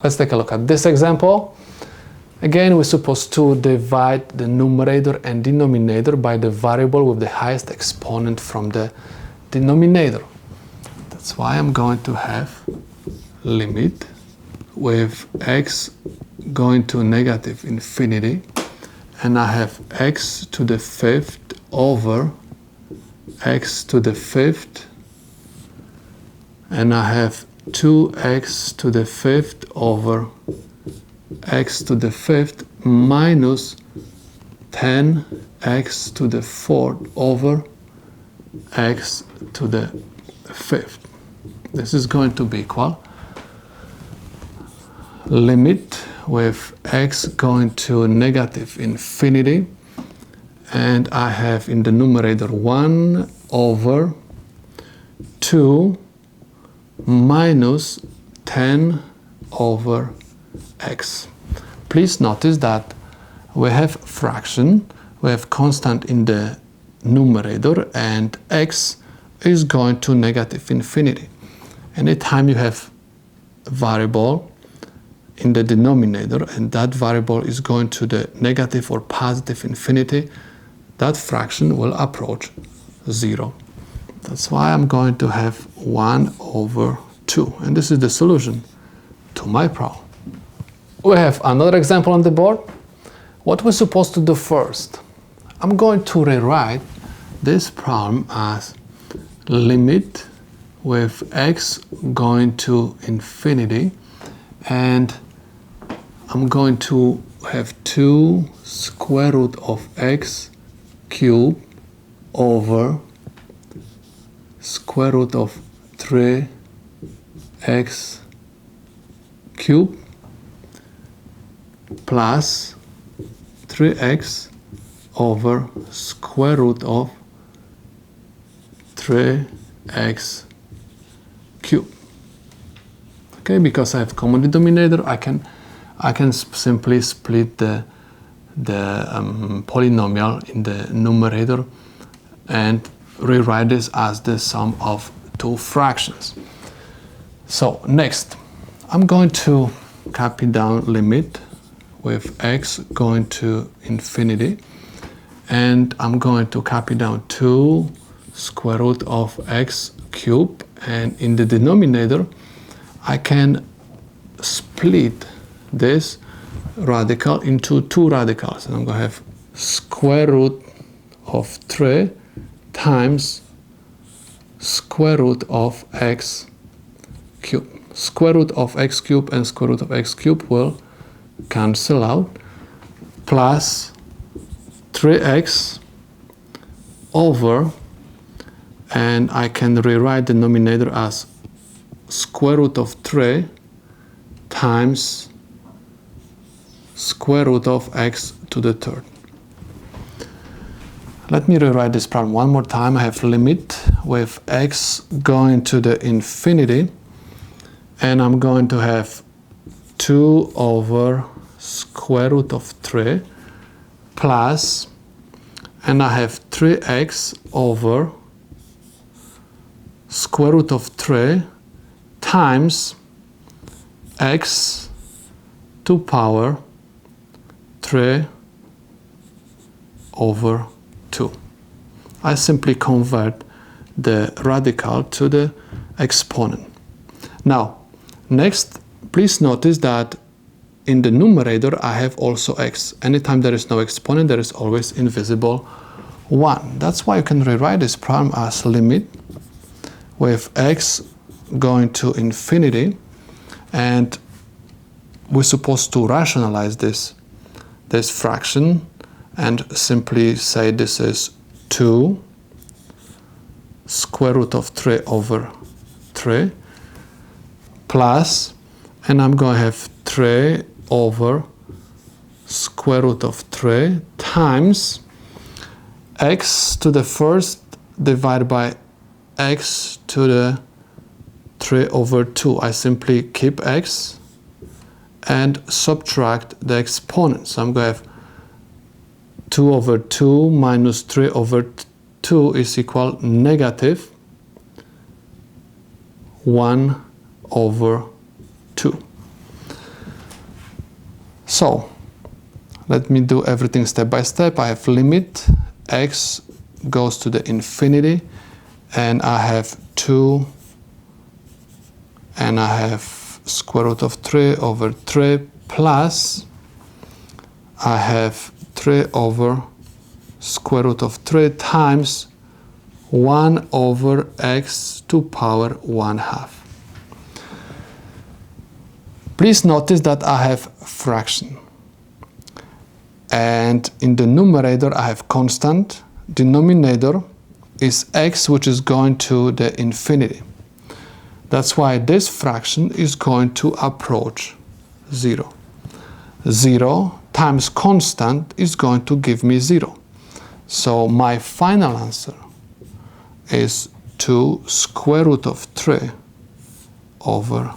Let's take a look at this example. Again, we're supposed to divide the numerator and denominator by the variable with the highest exponent from the denominator. That's why I'm going to have limit with x going to negative infinity, and I have x to the fifth over x to the fifth, and I have 2x to the fifth over x to the fifth minus 10x to the fourth over x to the fifth. This is going to be equal limit with x going to negative infinity, and I have in the numerator 1 over 2 minus 10 over x. Please notice that we have fraction, we have constant in the numerator, and x is going to negative infinity. Anytime you have a variable in the denominator and that variable is going to the negative or positive infinity, that fraction will approach 0. That's why I'm going to have 1 over 2. And this is the solution to my problem. We have another example on the board. What we're supposed to do first? I'm going to rewrite this problem as limit with x going to infinity, and I'm going to have 2 square root of x cubed over square root of 3x cubed plus 3x over square root of 3x cubed. Okay, because I have common denominator, I can simply split the polynomial in the numerator and rewrite this as the sum of two fractions. So next, I'm going to copy down limit with x going to infinity, and I'm going to copy down 2 square root of x cubed, and in the denominator I can split this radical into two radicals, and I'm going to have square root of 3 times square root of x cubed. Square root of x cubed and square root of x cubed will cancel out, plus 3x over, and I can rewrite the denominator as square root of 3 times square root of x to the third. Let me rewrite this problem one more time. I have limit with x going to the infinity, and I'm going to have 2 over square root of 3 plus, and I have 3x over square root of 3 times x to power 3 over 2. I simply convert the radical to the exponent. Now, next, please notice that in the numerator I have also x. Anytime there is no exponent, there is always invisible 1. That's why you can rewrite this problem as limit with x going to infinity, and we're supposed to rationalize this fraction and simply say this is 2 square root of 3 over 3 plus, and I'm going to have 3 over square root of 3 times x to the first divided by x to the 3 over 2. I simply keep x and subtract the exponent. So I'm going to have 2 over 2 minus 3 over 2 is equal negative 1 over 2. So let me do everything step by step. I have limit x goes to the infinity, and I have 2, and I have square root of 3 over 3 plus I have 3 over square root of 3 times 1 over x to power 1/2. Please notice that I have fraction. And in the numerator I have constant. Denominator is x, which is going to the infinity. That's why this fraction is going to approach 0. 0 times constant is going to give me 0. So my final answer is 2 square root of 3 over